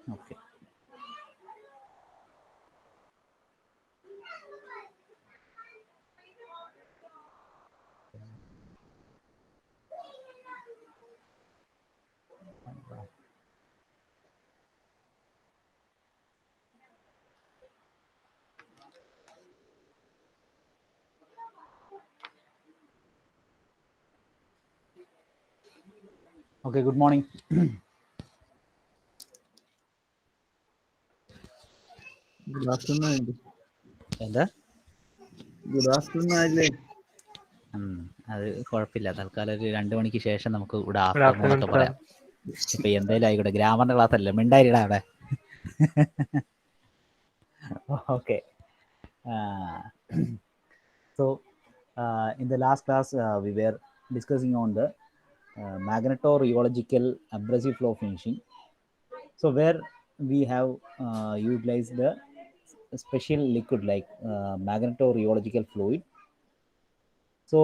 Okay. Okay, good morning. Good afternoon. എന്താ Good afternoon, അല്ലേ? അത് കുഴപ്പമില്ല. തൽക്കാലം ഒരു 2 മണിക്ക് ശേഷം നമുക്ക് ഇവിടെ Good ആഫ്റ്റർനൂൺ afternoon, ഒക്കെ sir. പറയാം. ഇപ്പൊ എന്തായാലും ആയിക്കോട്ടെ, ഗ്രാമറിന്റെ ക്ലാസ് അല്ലേ, മിണ്ടായിടാ അവിടെ. Okay. So in the last class we were discussing on the magnetorheological abrasive flow finishing. So where we have utilized the special liquid like magnetorheological fluid. So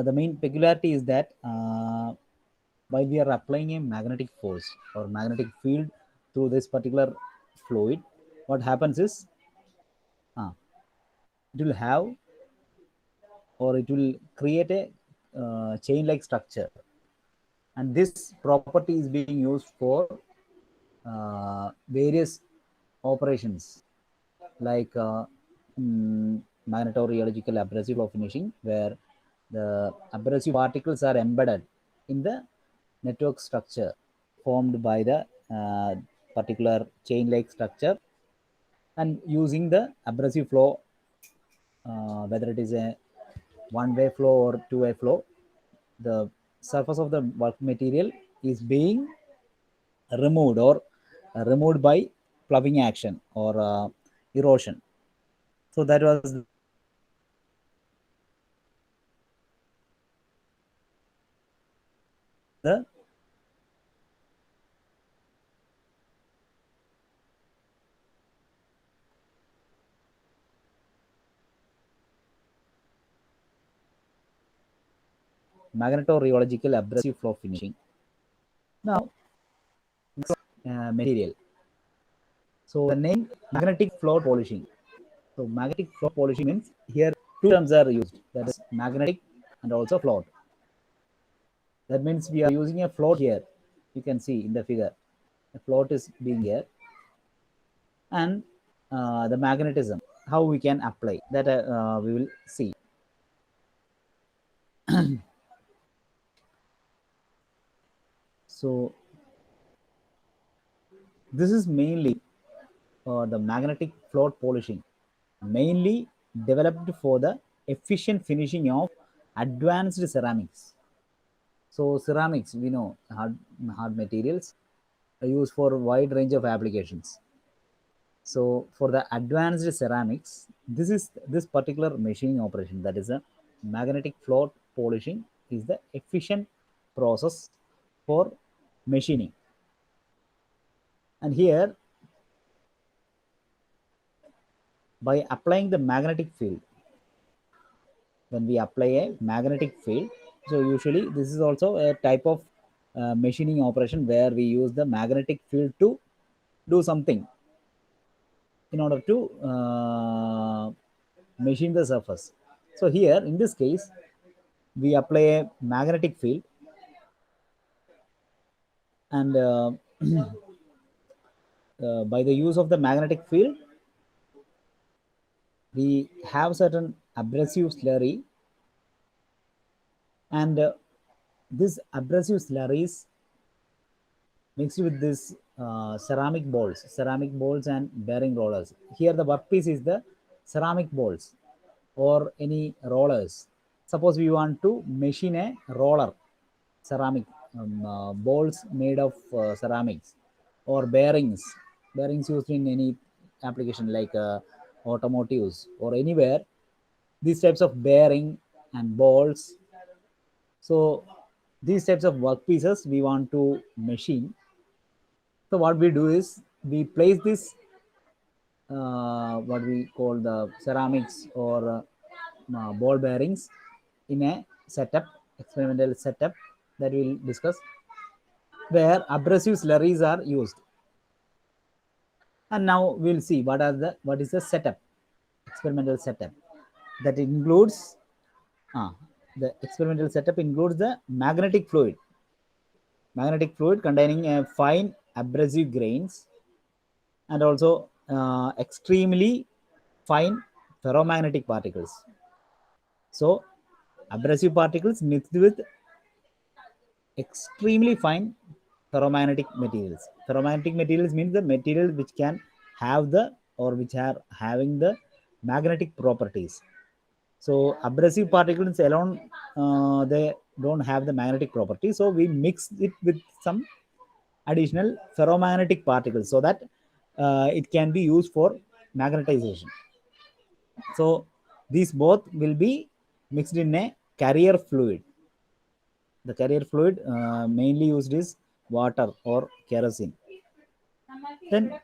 the main peculiarity is that while we are applying a magnetic force or magnetic field through this particular fluid, what happens is it will have, or it will create a chain like structure, and this property is being used for various operations like magnetorheological abrasive flow finishing, where the abrasive particles are embedded in the network structure formed by the particular chain like structure, and using the abrasive flow, whether it is a one-way flow or two-way flow, the surface of the work material is being removed, or removed by ploughing action or erosion. So that was the magnetorheological abrasive flow finishing. Now, material. So the name magnetic float polishing. So magnetic float polishing means here two terms are used, that is magnetic and also float. That means we are using a float here. You can see in the figure, a float is being here, and the magnetism, how we can apply that we will see. So this is mainly the magnetic float polishing, mainly developed for the efficient finishing of advanced ceramics. So ceramics, we know, hard materials are used for a wide range of applications. So for the advanced ceramics, this particular machining operation, that is a magnetic float polishing, is the efficient process for machining. And here, by applying the magnetic field, when we apply a magnetic field, so usually this is also a type of machining operation where we use the magnetic field to do something in order to machine the surface. So here in this case, we apply a magnetic field, and by the use of the magnetic field, we have certain abrasive slurry, and this abrasive slurries mixed with this ceramic balls and bearing rollers. Here the workpiece is the ceramic balls or any rollers. Suppose we want to machine a roller, ceramic balls made of ceramics, or bearings used in any application like automotives or anywhere. These types of bearing and balls. So these types of workpieces we want to machine. So what we do is we place this what we call the ceramics or ball bearings in a setup, experimental setup, that we'll discuss. where abrasive slurries are used. And now we'll see what is the setup, experimental setup. That includes the experimental setup includes the magnetic fluid containing a fine abrasive grains, and also extremely fine ferromagnetic particles. So abrasive particles mixed with extremely fine ferromagnetic materials. Ferromagnetic materials means the material which can have the, or which are having the magnetic properties. So abrasive particles alone, they don't have the magnetic property. So we mix it with some additional ferromagnetic particles so that it can be used for magnetization. So these both will be mixed in a carrier fluid. The carrier fluid mainly used is water or kerosene. Then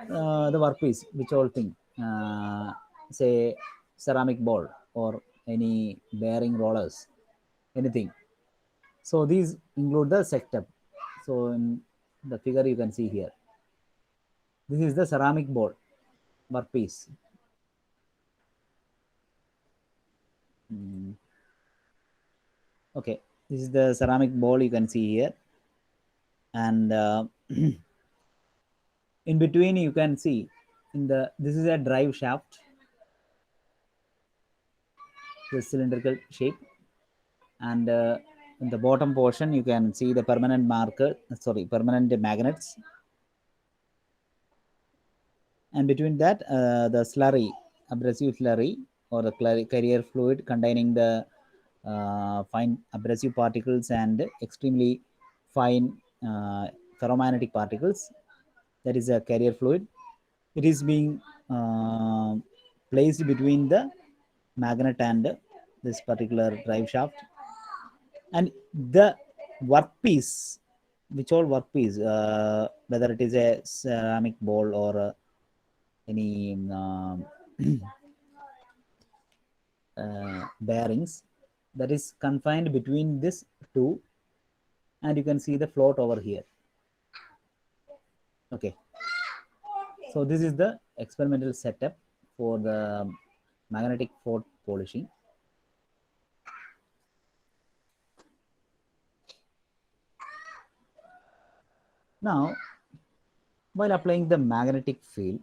the workpiece, which all thing, say ceramic bowl or any bearing rollers, anything. So these include the setup. So in the figure you can see here, this is the ceramic bowl workpiece. Okay, this is the ceramic bowl you can see here, and in between you can see in the, this is a drive shaft, the cylindrical shape, and in the bottom portion you can see the permanent magnets, and between that the slurry, abrasive slurry, or the carrier fluid containing the fine abrasive particles and extremely fine ferromagnetic particles, that is a carrier fluid. It is being uh, placed between the magnet and this particular drive shaft, and the workpiece, which all workpiece, whether it is a ceramic bowl or any bearings, that is confined between this two, and you can see the float over here. Okay, so this is the experimental setup for the magnetic float polishing. Now, while applying the magnetic field,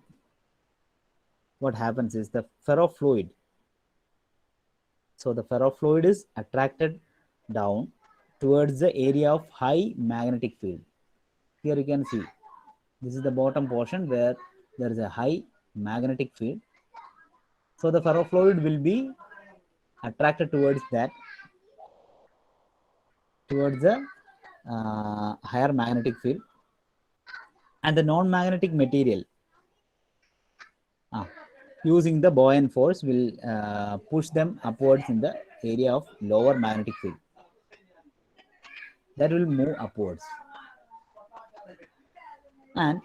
what happens is the ferrofluid. So the ferrofluid is attracted down towards the area of high magnetic field. Here you can see, this is the bottom portion where there is a high magnetic field. So the ferrofluid will be attracted towards that, towards the higher magnetic field, and the non-magnetic material, using the buoyant force, will push them upwards in the area of lower magnetic field. That will move upwards, and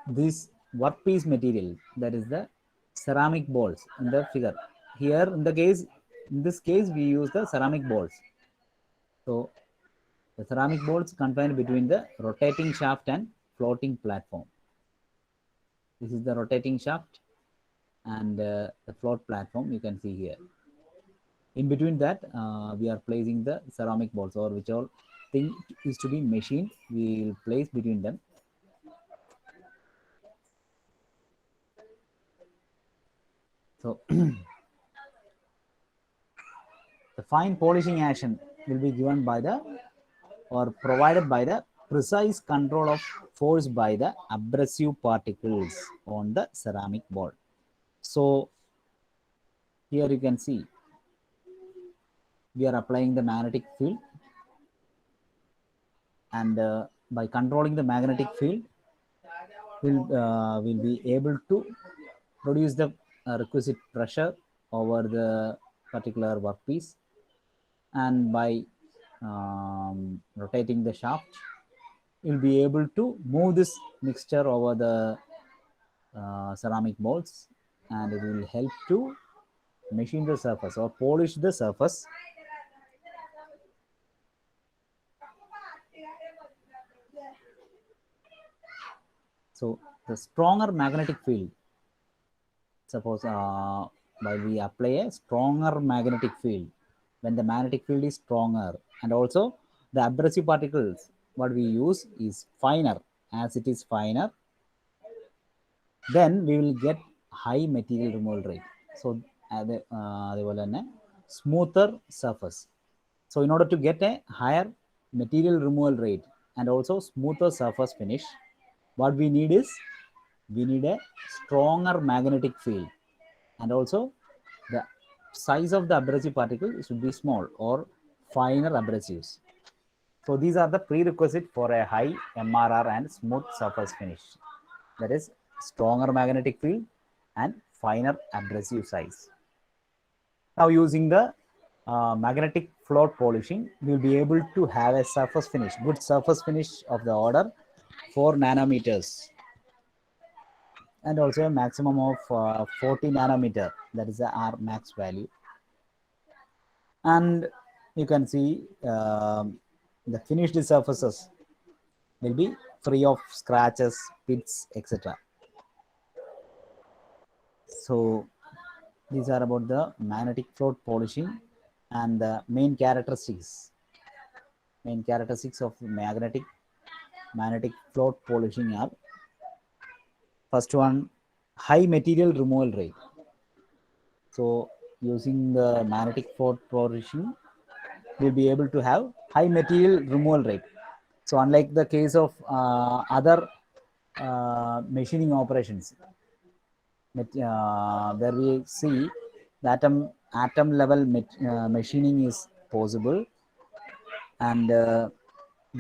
this workpiece material, that is the ceramic balls in the figure here, in this case we use the ceramic balls. So the ceramic balls confined between the rotating shaft and floating platform. This is the rotating shaft and the float platform you can see here. In between that, we are placing the ceramic balls, or which all thing is to be machined, we will place between them. So the fine polishing action will be given by the, or provided by the precise control of force by the abrasive particles on the ceramic ball. So here you can see we are applying the magnetic field, and by controlling the magnetic field, will be able to produce the requisite pressure over the particular workpiece, and by rotating the shaft, you'll be able to move this mixture over the ceramic molds, and it will help to machine the surface or polish the surface So the stronger magnetic field, suppose while we apply a stronger magnetic field, when the magnetic field is stronger, and also the abrasive particles what we use is finer, as it is finer, then we will get high material removal rate. So അതേപോലെ തന്നെ smoother surface. So in order to get a higher material removal rate and also smoother surface finish, what we need is we need a stronger magnetic field, and also the size of the abrasive particle should be small or finer abrasives. So these are the prerequisite for a high MRR and smooth surface finish. That is stronger magnetic field and finer abrasive size. Now using the magnetic float polishing, we will be able to have a surface finish, good surface finish of the order 4 nanometers, and also a maximum of 40 nanometer, that is the R max value. And you can see the finished surfaces will be free of scratches, pits, etc. So these are about the magnetic float polishing and the main characteristics. Main characteristics of magnetic float polishing are: first one, high material removal rate. So using the magnetic float polishing, we'll be able to have high material removal rate. So unlike the case of other machining operations, where we see the atom level machining is possible, and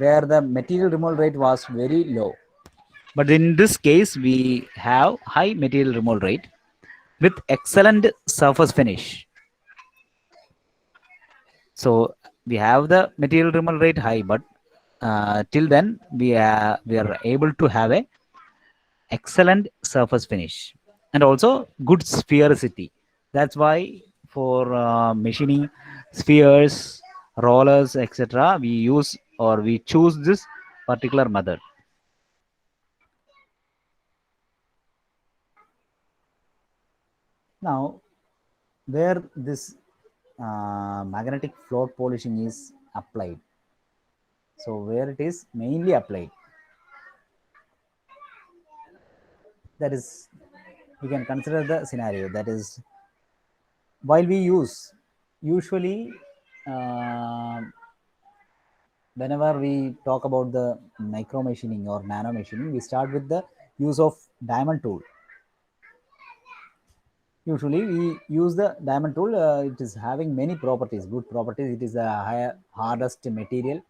where the material removal rate was very low. But in this case, we have high material removal rate with excellent surface finish. So we have the material removal rate high, but till then we are able to have a excellent surface finish and also good sphericity. That's why for machining spheres, rollers, etc., we use or we choose this particular method. Now, where this magnetic float polishing is applied, so where it is mainly applied, that is, we can consider the scenario, that is, while we use usually whenever we talk about the micro machining or nano machining, we start with the use of diamond tool. Usually we use the diamond tool. It is having many properties, good properties. It is the hardest material,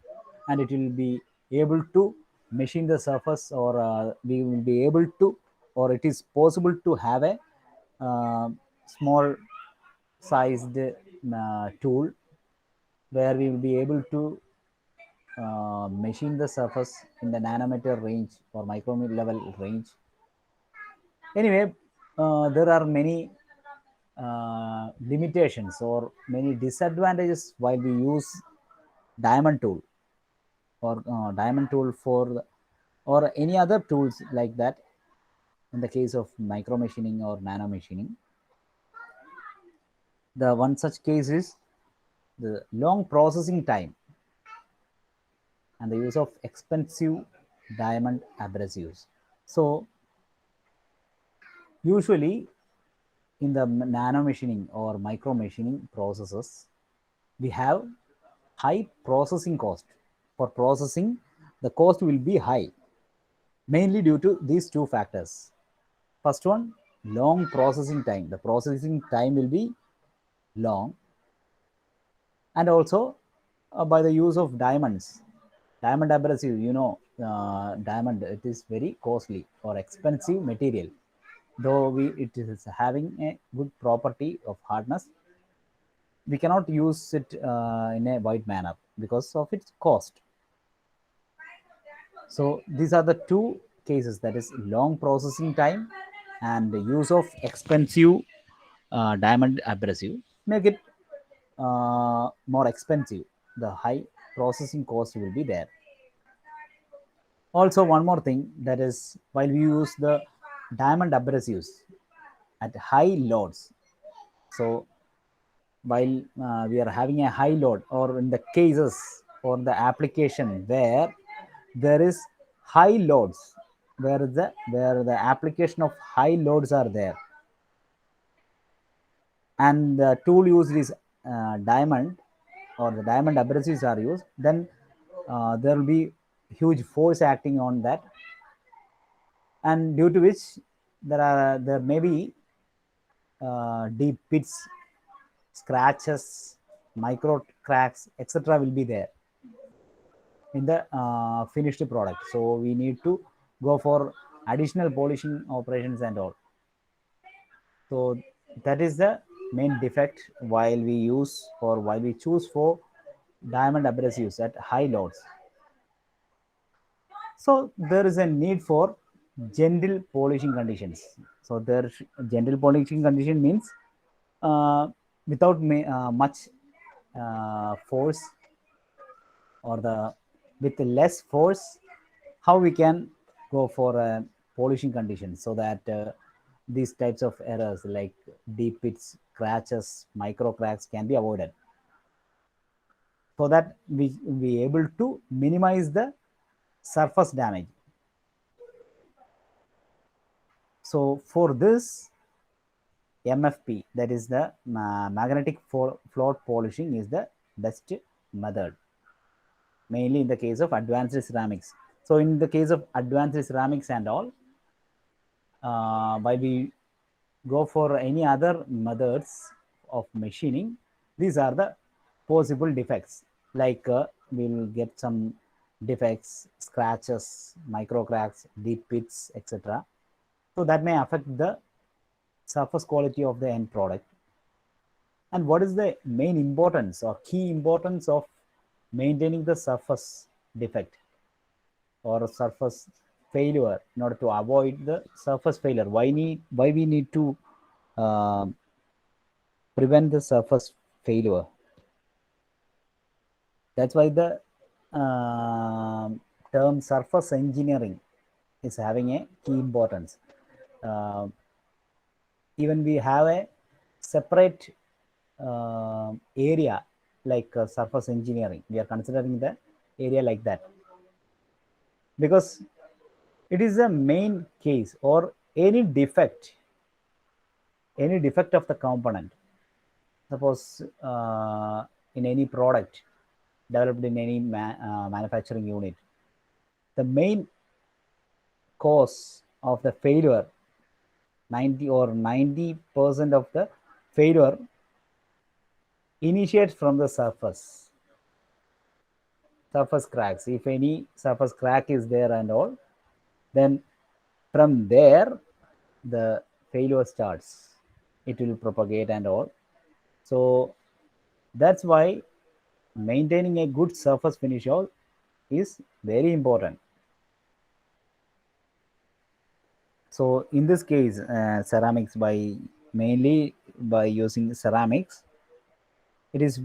and it will be able to machine the surface, or we will be able to, or it is possible to have a small sized tool where we will be able to machine the surface in the nanometer range or micrometer level range. Anyway, there are many limitations or many disadvantages while we use diamond tool, or diamond tool for, or any other tools like that. In the case of micro machining or nano machining, the one such case is the long processing time and the use of expensive diamond abrasives. So usually in the nano machining or micro machining processes, we have high processing cost. For processing, the cost will be high, mainly due to these two factors. First one, long processing time. The processing time will be long, and also by the use of diamonds. Diamond abrasive, diamond, it is very costly or expensive material. Though it is having a good property of hardness, we cannot use it in a wide manner because of its cost. So these are the two cases, that is long processing time and the use of expensive diamond abrasive make it more expensive. The high processing cost will be there. Also, one more thing, that is, while we use the diamond abrasives at high loads, so while we are having a high load, or in the cases or the application where there is high loads, where the application of high loads are there, and the tool used is diamond, or the diamond abrasives are used, then there will be huge force acting on that, and due to which there may be deep pits, scratches, micro cracks, etc. will be there in the finished product. So we need to go for additional polishing operations and all. So that is the main defect while we use, or while we choose for diamond abrasives at high loads. So there is a need for gentle polishing conditions. So there, gentle polishing condition means uh, without much force, or the with less force, how we can go for a polishing condition, so that these types of errors like deep pits, scratches, micro cracks can be avoided, so that we be able to minimize the surface damage. So for this, MFP, that is the magnetic float polishing, is the best method, mainly in the case of advanced ceramics. So in the case of advanced ceramics and all, while we go for any other methods of machining, these are the possible defects, like we'll get some defects, scratches, micro cracks, deep pits, etc. So that may affect the surface quality of the end product. And what is the main importance or key importance of maintaining the surface defect or surface failure in order to avoid the surface failure? Why we need to uh, prevent the surface failure? That's why the uh, term surface engineering is having a key importance. Uh, Even we have a separate area like surface engineering. We are considering the area like that, because it is a main case, or any defect of the component. Suppose in any product developed in any manufacturing unit, the main cause of the failure, 90% of the failure initiates from the surface cracks. If any surface crack is there and all, then from there the failure starts. It will propagate and all. So that's why maintaining a good surface finish all is very important. So in this case, ceramics, by mainly by using ceramics, it is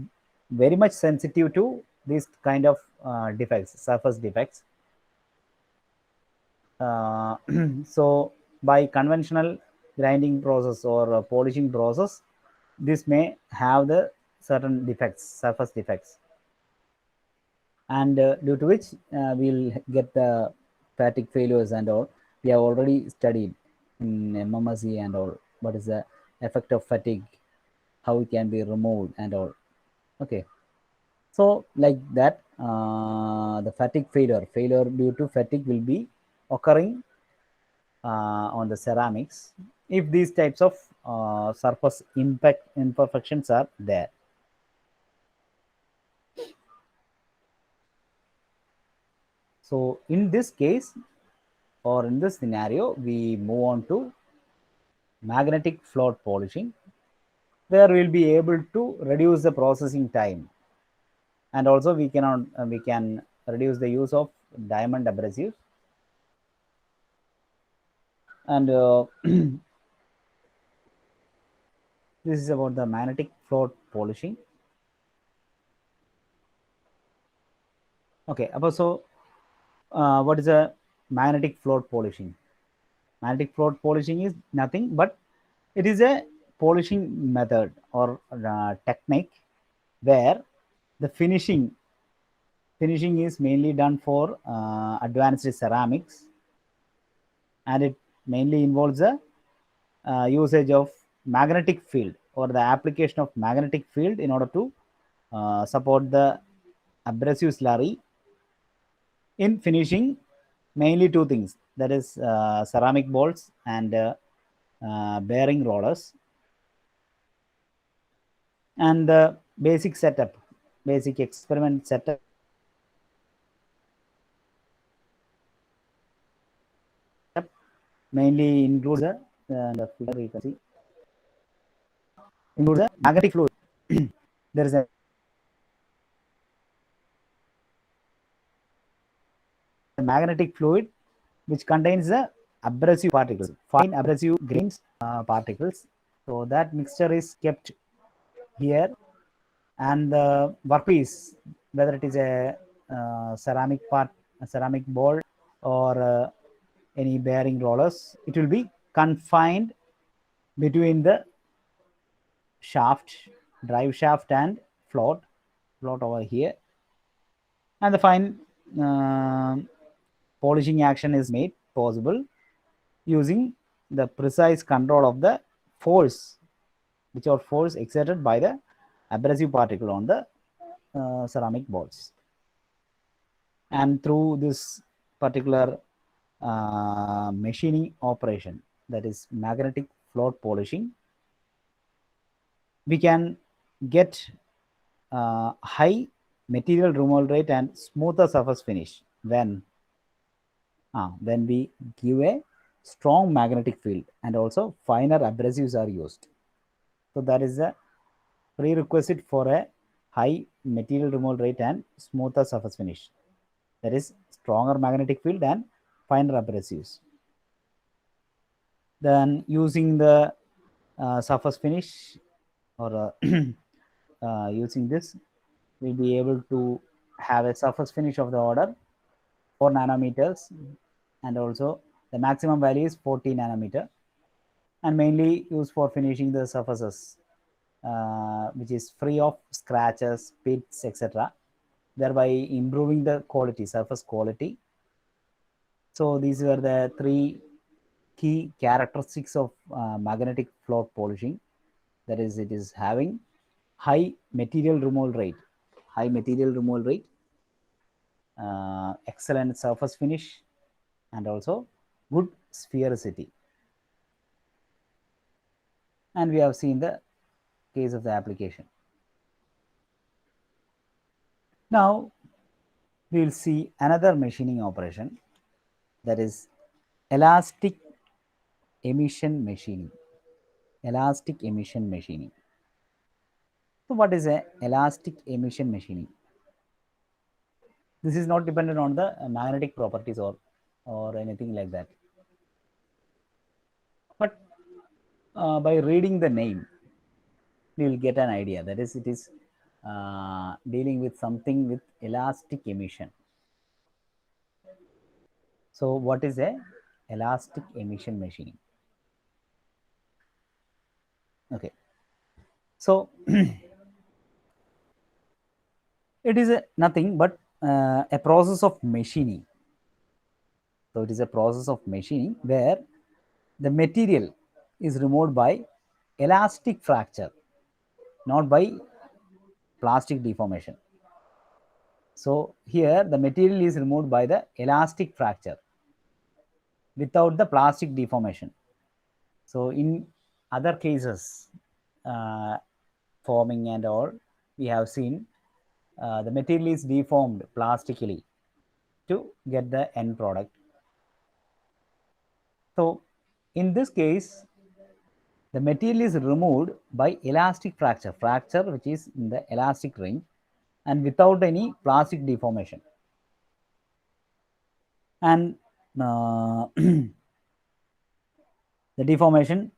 very much sensitive to this kind of defects, surface defects. Uh, so by conventional grinding process or polishing process, this may have the certain defects, surface defects, and due to which we'll get the fatigue failures and all. We have already studied in MMSE and all what is the effect of fatigue, how it can be removed and all. Okay, so like that, the fatigue failure due to fatigue will be occurring on the ceramics if these types of surface impact imperfections are there. So in this case, or in this scenario, we move on to magnetic float polishing, where we'll be able to reduce the processing time, and also we can reduce the use of diamond abrasives, and this is about the magnetic float polishing. Okay, so what is a magnetic float polishing. Magnetic float polishing is nothing but it is a polishing method or technique where the finishing is mainly done for advanced ceramics, and it mainly involves the usage of magnetic field or the application of magnetic field in order to support the abrasive slurry in finishing mainly two things, that is ceramic balls and bearing rollers. And the basic setup, basic experiment setup mainly includes the figure you can see includes a magnetic fluid. There is a magnetic fluid which contains the abrasive particles, fine abrasive grains particles. So that mixture is kept here, and the workpiece, whether it is a ceramic part, a ceramic ball, or any bearing rollers, it will be confined between the shaft, drive shaft, and float over here, and the fine polishing action is made possible using the precise control of the force, which are force exerted by the abrasive particle on the ceramic balls. And through this particular machining operation, that is magnetic float polishing, we can get high material removal rate and smoother surface finish when we give a strong magnetic field and also finer abrasives are used. So that is a prerequisite for a high material removal rate and smoother surface finish. That is stronger magnetic field and finer abrasives. Then using the surface finish or using this, we'll be able to have a surface finish of the order 4 nanometers, and also the maximum value is 40 nanometer, and mainly used for finishing the surfaces which is free of scratches, pits, etc., thereby improving the quality, surface quality. So these were the three key characteristics of magnetic float polishing. That is, it is having high material removal rate, excellent surface finish, and also good sphericity. And we have seen the case of the application. Now we will see another machining operation, that is elastic emission machining. Elastic emission machining. So what is a elastic emission machining? This is not dependent on the magnetic properties or anything like that. But by reading the name, we will get an idea. That is, it is dealing with something with elastic emission. So what is a elastic emission machining? Okay. So it is nothing but a process of machining. So it is a process of machining where the material is removed by elastic fracture, not by plastic deformation. So here the material is removed by the elastic fracture without the plastic deformation. So in other cases, forming and all, we have seen the material is deformed plastically to get the end product. So in this case, the material is removed by elastic fracture, which is in the elastic ring, and without any plastic deformation. And the deformation,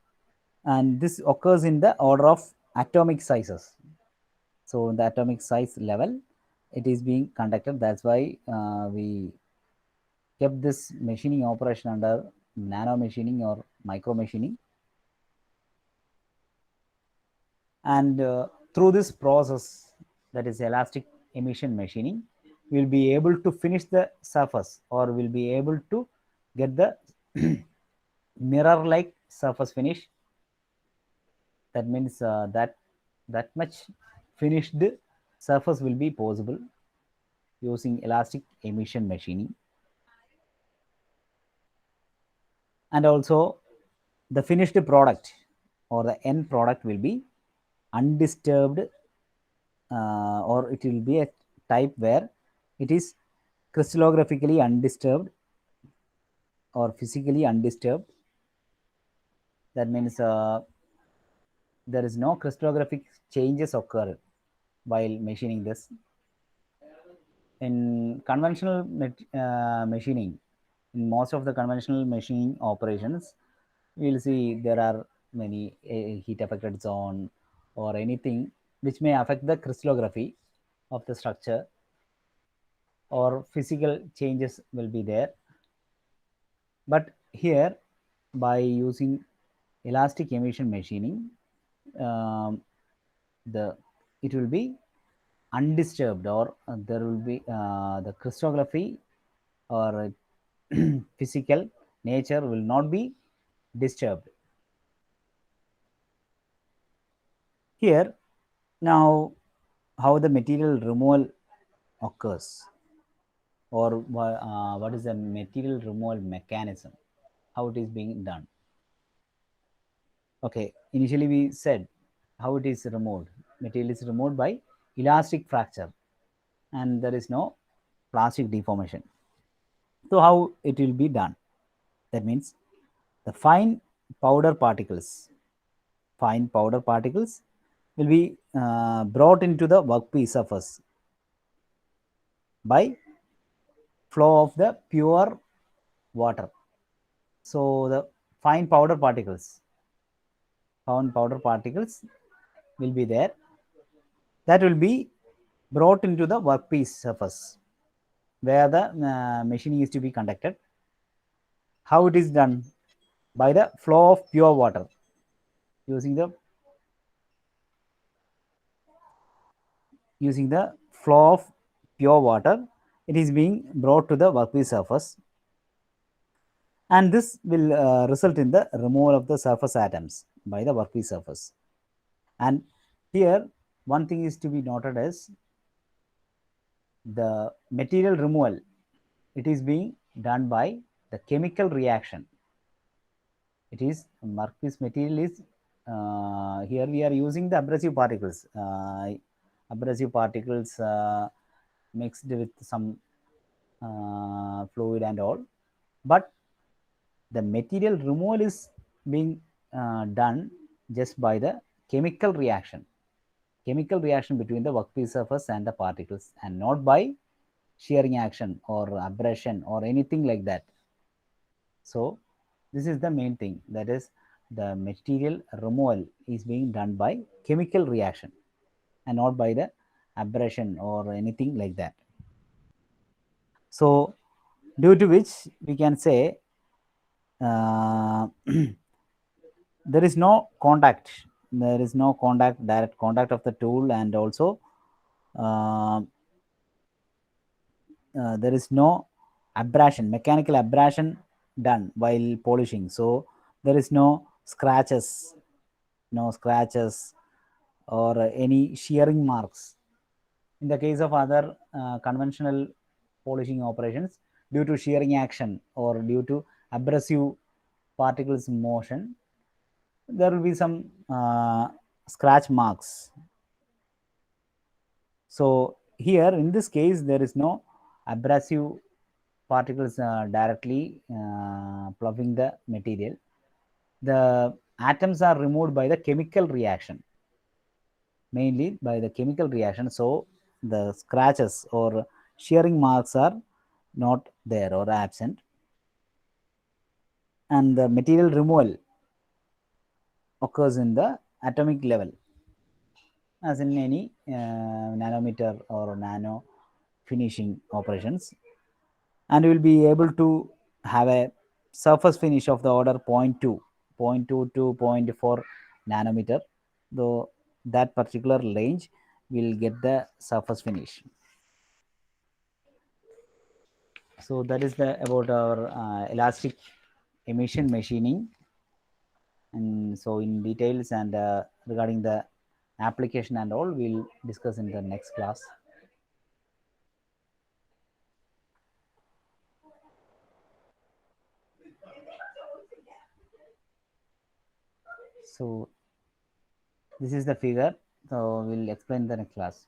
and this occurs in the order of atomic sizes. So in the atomic size level, it is being conducted. That's why we kept this machining operation under nano machining or micro machining. And through this process, that is elastic emission machining, we'll be able to finish the surface, or we'll be able to get the mirror like surface finish. That means that much finished surface will be possible using elastic emission machining. And also the finished product or the end product will be undisturbed, or it will be a type where it is crystallographically undisturbed or physically undisturbed. That means there is no crystallographic changes occur while machining this. In conventional machining, in most of the conventional machining operations, we will see there are many heat affected zone or anything which may affect the crystallography of the structure, or physical changes will be there. But here, by using elastic emission machining, the it will be undisturbed, or there will be the crystallography or physical nature will not be disturbed. Here, now, how the material removal occurs, or what is the material removal mechanism, how it is being done. Okay, initially we said how it is removed. Material is removed by elastic fracture, and there is no plastic deformation. So how it will be done? That means the fine powder particles will be brought into the workpiece surface by flow of the pure water. So the fine powder particles will be there, that will be brought into the workpiece surface where the machining is to be conducted. How it is done? By the flow of pure water, using the flow of pure water, it is being brought to the workpiece surface, and this will result in the removal of the surface atoms by the workpiece surface. And here one thing is to be noted as the material removal, it is being done by the chemical reaction. It is workpiece material is here we are using the abrasive particles, mixed with some fluid and all, but the material removal is being done just by the chemical reaction between the workpiece surface and the particles, and not by shearing action or abrasion or anything like that. So this is the main thing, that is the material removal is being done by chemical reaction and not by the abrasion or anything like that. So due to which we can say there is no direct contact of the tool, and also there is no mechanical abrasion done while polishing. So there is no scratches or any shearing marks. In the case of other conventional polishing operations, due to shearing action or due to abrasive particles motion, there will be some scratch marks. So here in this case, there is no abrasive particles directly ploughing the material. The atoms are removed by the chemical reaction, mainly by the chemical reaction. So the scratches or shearing marks are not there or absent, and the material removal occurs in the atomic level, as in any nanometer or nano finishing operations. and we will be able to have a surface finish of the order 0.2, 0.2 to 0.4 nanometer. Though that particular range will get the surface finish. So that is the about our elastic emission machining, and so in details and regarding the application and all, we'll discuss in the next class. So this is the figure, so we'll explain the next class.